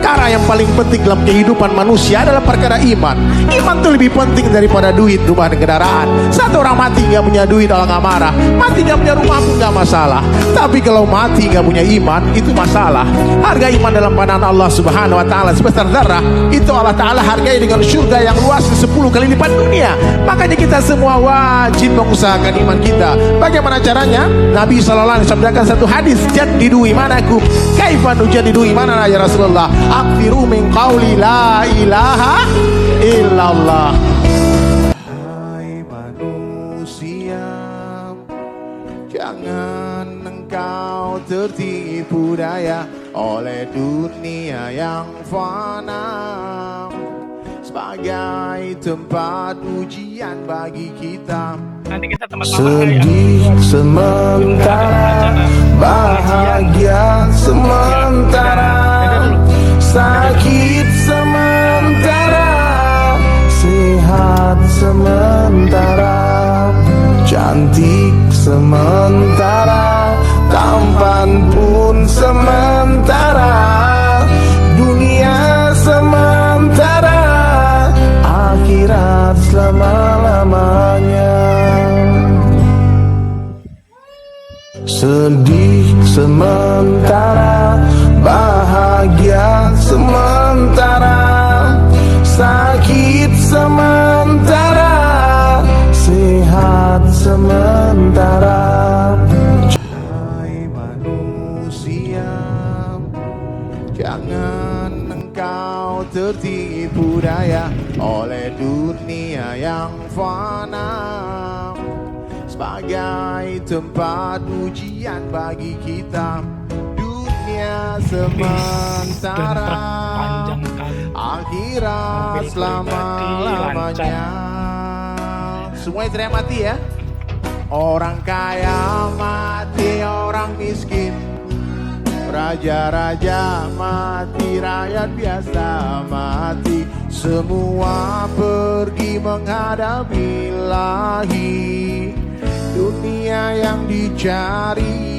perkara yang paling penting dalam kehidupan manusia adalah perkara iman. Iman itu lebih penting daripada duit, rumah dan kendaraan. Satu orang mati nggak punya duit, Allah nggak marah. Mati nggak punya rumah pun nggak masalah. Tapi kalau mati nggak punya iman, itu masalah. Harga iman dalam pandangan Allah Subhanahu Wa Taala sebesar darah, itu Allah Taala hargai dengan surga yang luas 10 kali lipat dunia. Makanya kita semua wajib mengusahakan iman kita. Bagaimana caranya? Nabi SAW sabdakan satu hadis, jadidu imanakum kaifa nujadidu imanana ya Rasulullah, akfiru min qawli la ilaha illallah. Hai manusia, jangan engkau tertipu daya oleh dunia yang fana sebagai tempat ujian bagi kita. Nanti kita sedih sementara, bahagia sementara, sakit sementara, sehat sementara, cantik sementara, tampan pun sementara, dunia sementara, akhirat selama-lamanya. Sedih sementara, bahagia sementara, sakit sementara, sehat sementara. Hai manusia, jangan engkau tertipu daya oleh dunia yang fana sebagai tempat ujian bagi kita. Dunia sementara, akhirat selama-lamanya. Semuanya teriak mati ya. Orang kaya mati, orang miskin, raja-raja mati, rakyat biasa mati. Semua pergi menghadapi Ilahi. Dunia yang dicari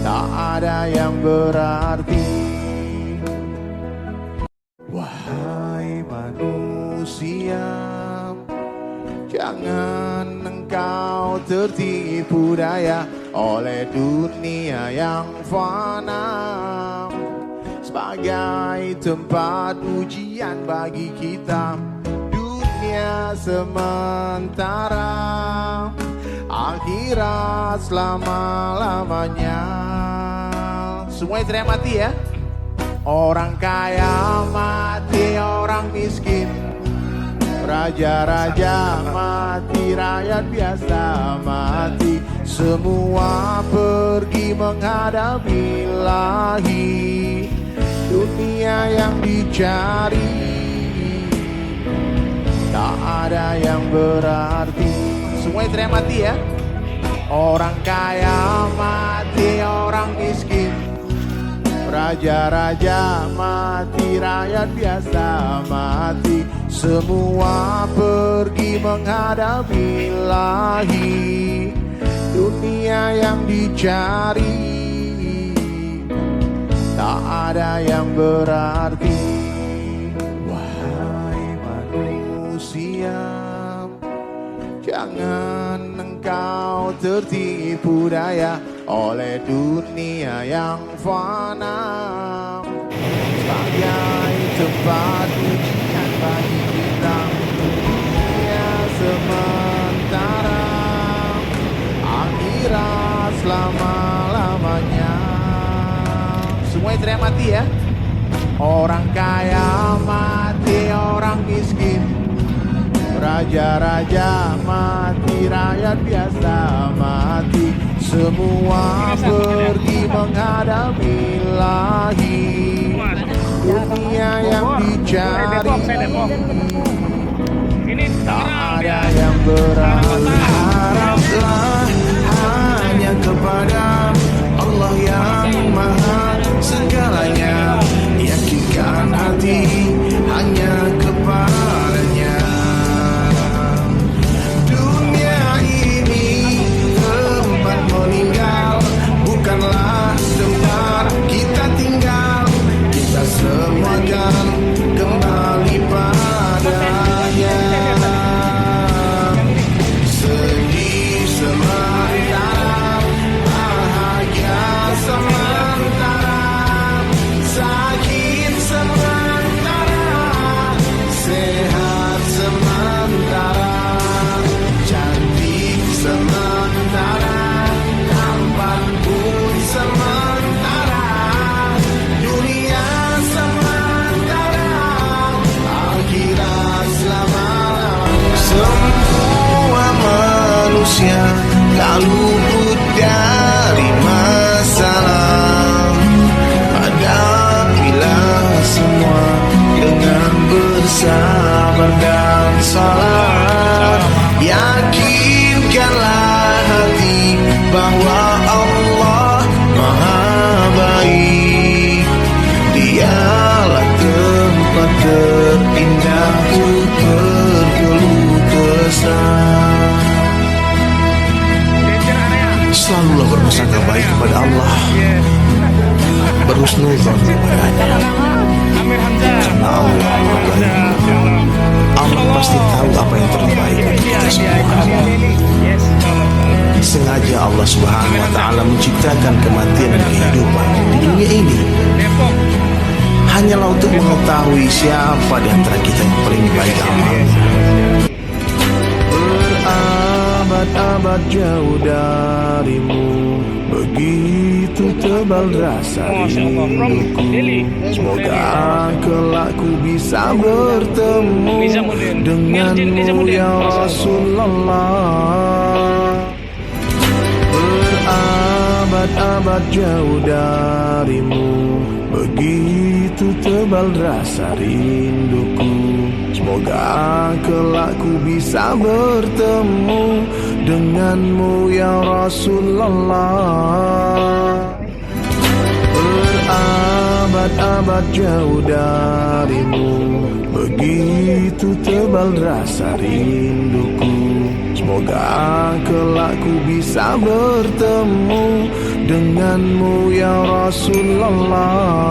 tak ada yang berarti. Wahai manusia, jangan engkau tertipu daya oleh dunia yang fana sebagai tempat ujian bagi kita. Dunia sementara, akhirat selama-lamanya. Semuanya teriak mati ya. Orang kaya mati, orang miskin, raja-raja mati, rakyat biasa mati. Semua pergi menghadapi Ilahi. Dunia yang dicari tak ada yang berarti. Semuanya teriak mati ya. Orang kaya mati, orang miskin, raja-raja mati, rakyat biasa mati. Semua pergi menghadapi Ilahi. Dunia yang dicari tak ada yang berarti. Wahai manusia, jangan engkau tertipu daya oleh dunia yang fana sebagai tempat ujian bagi kita. Dunia sementara, akhirat selama-lamanya. Semuanya teriak mati ya. Orang kaya mati, orang miskin, raja-raja mati, rakyat biasa mati. Semua pergi menghadapi Ilahi. Dunia yang dicari tak ada yang berarti. Haraplah hanya kepada Allah yang maha segalanya. Yakinkan hati hanya kepadanya. Dunia ini tempat meninggal, bukanlah tempat kita tinggal. sabar dan salat. Yakinkanlah hati bahwa Allah Maha baik. Dialah tempat terindah untuk berkeluh kesah. Selalulah berprasangka baik kepada Allah, berhusnuzon kepadanya, karena Allah Maha baik. Allah pasti tahu apa yang terbaik untuk kita semua. Sengaja Allah Subhanahu wa Ta'ala menciptakan kematian dan kehidupan di dunia ini hanyalah untuk mengetahui siapa di antara kita yang paling baik amalnya. Berabad-abad jauh darimu, begitu tebal rasa rinduku. Semoga kelak ku bisa bertemu denganmu ya Rasulullah. Berabad-abad jauh darimu, begitu tebal rasa rinduku. Semoga kelak ku bisa bertemu denganmu ya Rasulullah. Berabad-abad jauh darimu, begitu tebal rasa rinduku. Semoga kelak ku bisa bertemu denganmu ya Rasulullah.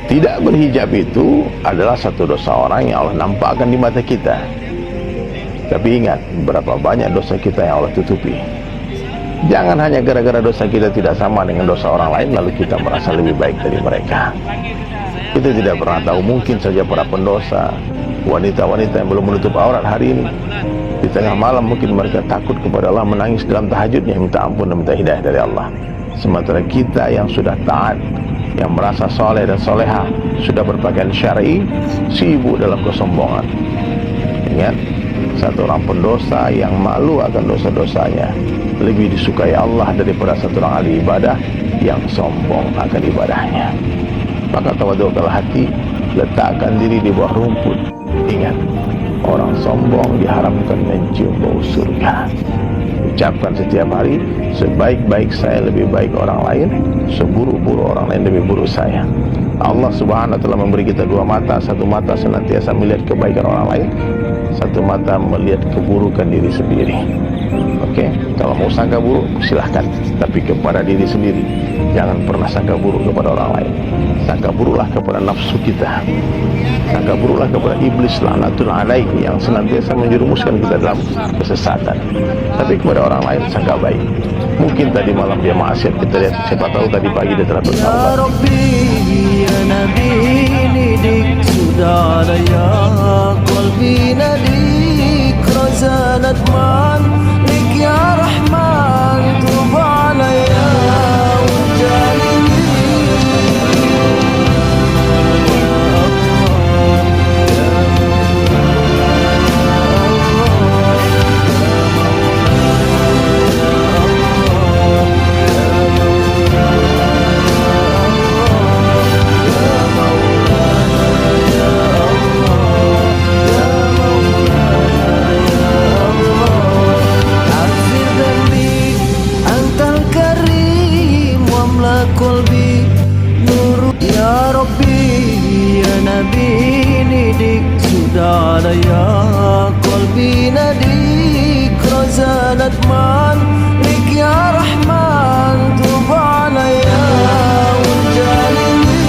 Tidak berhijab itu adalah satu dosa orang yang Allah nampakkan di mata kita. Tapi ingat, berapa banyak dosa kita yang Allah tutupi. Jangan hanya gara-gara dosa kita tidak sama dengan dosa orang lain lalu kita merasa lebih baik dari mereka. Kita tidak pernah tahu, mungkin saja para pendosa, wanita-wanita yang belum menutup aurat hari ini, di tengah malam mungkin mereka takut kepada Allah, menangis dalam tahajudnya, minta ampun dan minta hidayah dari Allah. Sementara kita yang sudah taat, yang merasa soleh dan soleha, sudah berpakaian syar'i, sibuk dalam kesombongan. Ingat, satu orang pendosa yang malu akan dosa-dosanya lebih disukai Allah daripada satu orang ahli ibadah yang sombong akan ibadahnya. Maka tawadukal hati, letakkan diri di bawah rumput. Ingat, orang sombong diharamkan mencium bau surga. Ucapkan setiap hari, sebaik-baik saya lebih baik orang lain, seburuk-buruk orang lain lebih buruk saya. Allah Subhanahu wa Ta'ala memberi kita dua mata. Satu mata senantiasa melihat kebaikan orang lain, satu mata melihat keburukan diri sendiri. Oke, kalau mau sangka buruk silahkan, tapi kepada diri sendiri jangan pernah sangka buruk kepada orang lain. Sangka buruklah kepada nafsu kita, sangka buruklah kepada iblis laknatul alaihi yang senantiasa menjerumuskan kita dalam kesesatan. Tapi kepada orang lain sangka baik. Mungkin tadi malam dia maksiat, kita lihat, siapa tahu tadi pagi dia telah bertaubat. Ya Rabbi ya Nabi nidik sudah ada ya qalbi nadik razanat man lik ya Rahman tub alaya wajalini. Ya Rabbi ya Nabi nidik sudah ada ya qalbi nadik razanat man lik ya Rahman tub alaya wajalini.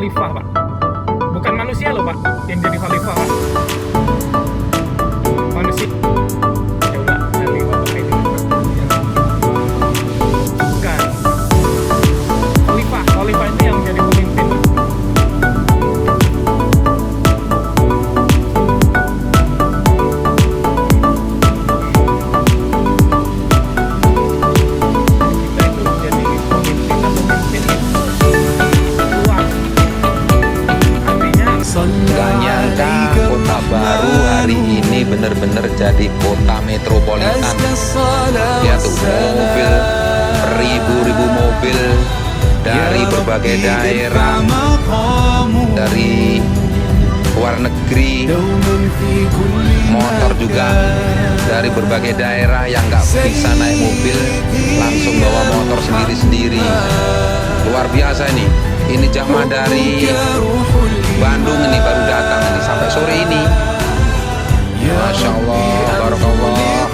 khalifah, Pak. Bukan manusia loh, Pak, yang jadi khalifah, Pak. Manusia. Coba nanti Bapak ini. Bukan. Khalifah itu yang jadi pemimpin, Pak. Gak nyangka Kota Baru hari ini benar-benar jadi kota metropolitan. Ya tuh, mobil, ribu-ribu mobil dari berbagai daerah, dari luar negeri, motor juga dari berbagai daerah yang nggak bisa naik mobil langsung bawa motor sendiri-sendiri. Luar biasa ini jamaah dari Bandung ini baru datang ini sampai sore ini. Masya Allah, barakallah,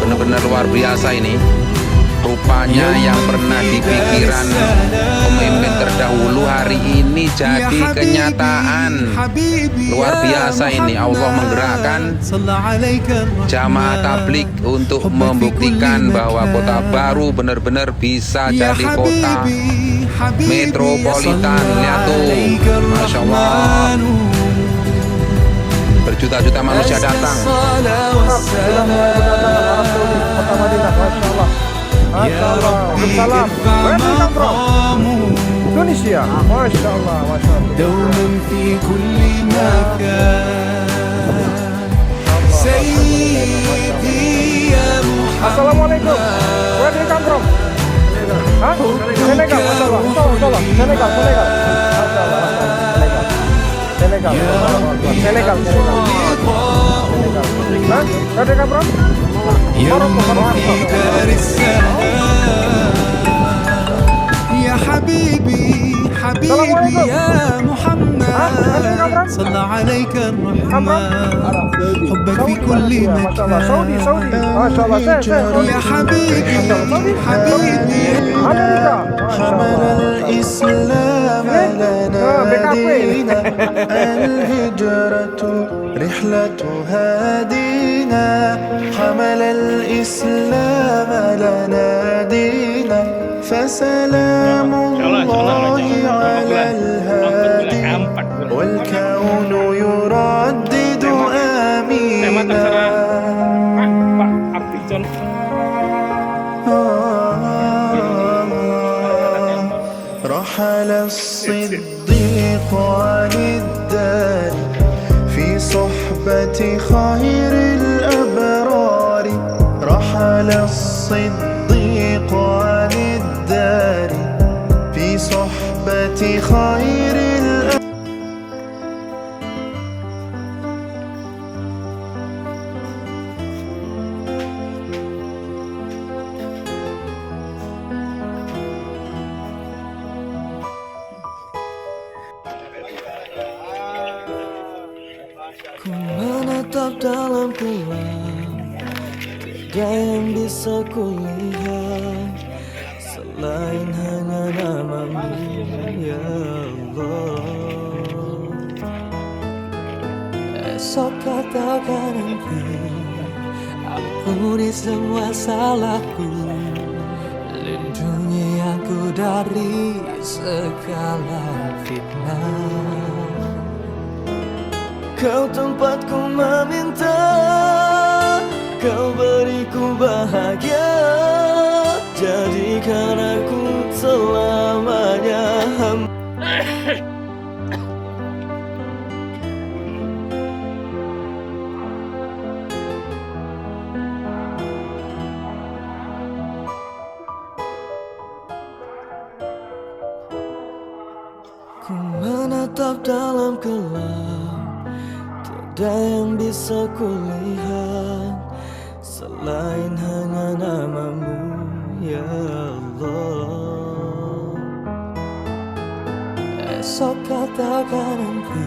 benar-benar luar biasa ini. Rupanya yang pernah dipikiran pemimpin terdahulu hari ini jadi kenyataan. Luar biasa ini, Allah menggerakkan jamaah tablik untuk membuktikan bahwa Kota Baru benar-benar bisa jadi kota metropolitan. Lihat tuh, Masya Allah, berjuta-juta manusia datang. Masya Allah, Waalaikumsalam. Where do you come from? Indonesia. Masya Allah, Masya Allah. Assalamualaikum. Where do you come from? Hah? Senegal, Masya Allah. Senegal. Masya Allah. Senegal. Senegal. Hah? Where do you come from? يا حبيبي حبيبي يا محمد صلى عليك الرحمن حبك في كل مكان يا حبيبي حبيبي حمل الإسلام لنا دينا الهجرة رحلة هادينا حمل الإسلام لنا دينا فسلام الله على الهادي والكون يردد آمينا رحل الصديق عن الدار في صحبة خير الأبرار رحل الصديق عن الدار في صحبة خير الأبرار Ku menatap dalam gelap, tiada yang bisa kulihat selain hanya namamu ya Allah. Esok katakan nanti ampuni semua salahku, lindungi aku dari segala fitnah. Kau tempatku meminta, kau beriku bahagia, jadikan aku selamanya Ku menatap dalam gelap, tiada yang bisa kulihat selain hanya namamu ya Allah. Esok katakan nanti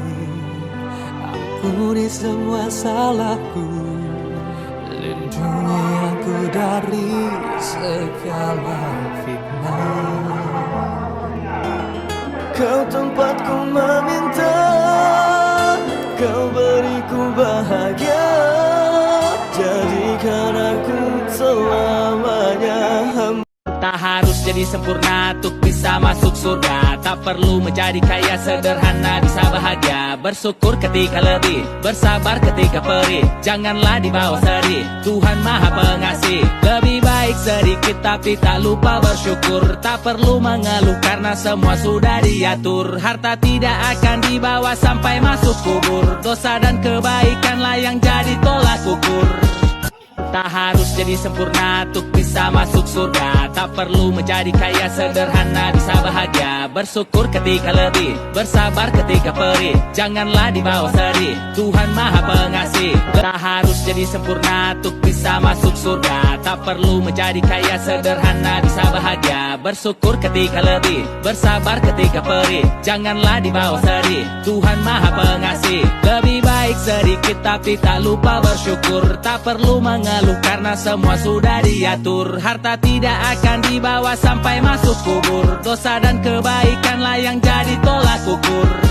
ampuni semua salahku, lindungi aku dari segala fitnah. Kau tempatku meminta, kau beriku bahagia, jadikan aku selamanya hamba. Tak harus jadi sempurna untuk bisa masuk surga. Tak perlu menjadi kaya, sederhana bisa bahagia. Bersyukur ketika lebih, bersabar ketika perih. Janganlah dibawa sedih, Tuhan Maha Pengasih. Lebih baik sedikit tapi tak lupa bersyukur. Tak perlu mengeluh karena semua sudah diatur. Harta tidak akan dibawa sampai masuk kubur. Dosa dan kebaikanlah yang jadi tolak ukur. Tak harus jadi sempurna untuk bisa masuk surga. Tak perlu menjadi kaya, sederhana bisa bahagia. Bersyukur ketika lebih, bersabar ketika perih. Janganlah dibawa sedih, Tuhan Maha Pengasih. Tak harus jadi sempurna untuk bisa masuk surga. Tak perlu menjadi kaya, sederhana bisa bahagia. Bersyukur ketika lebih, bersabar ketika perih. Janganlah dibawa sedih, Tuhan Maha Pengasih. Lebih baik sedikit tapi tak lupa bersyukur. Tak perlu mengeluh karena semua sudah diatur. Harta tidak akan dibawa sampai masuk kubur. Dosa dan kebaikanlah yang jadi tolak ukur.